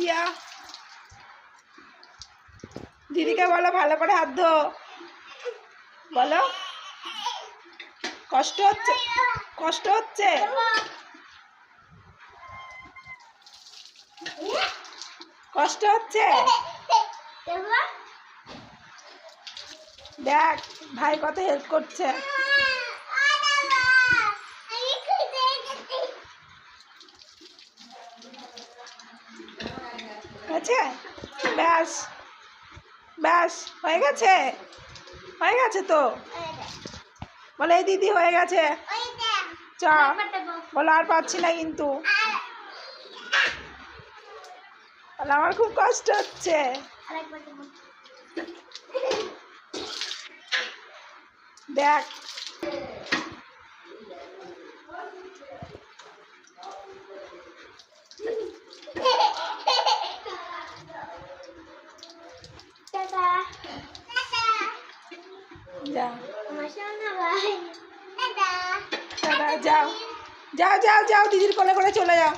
ইয়া দিদিকে বলো ভালো করে হাত ধো, বলো। কষ্ট হচ্ছে, কষ্ট হচ্ছে। কষ্ট হচ্ছে। দেখ ভাই কত হেল্প করছে। হয়েছে? ব্যাস ব্যাস হয়ে গেছে, হয়ে গেছে তো। বলে এই দিদি হয়ে গেছে, চ। বলো আর পাচ্ছি না কিন্তু। বলে আমার খুব কষ্ট হচ্ছে। দেখ যা যাও যাও যাও যাও, দিদির কোলে করে চলে যাও।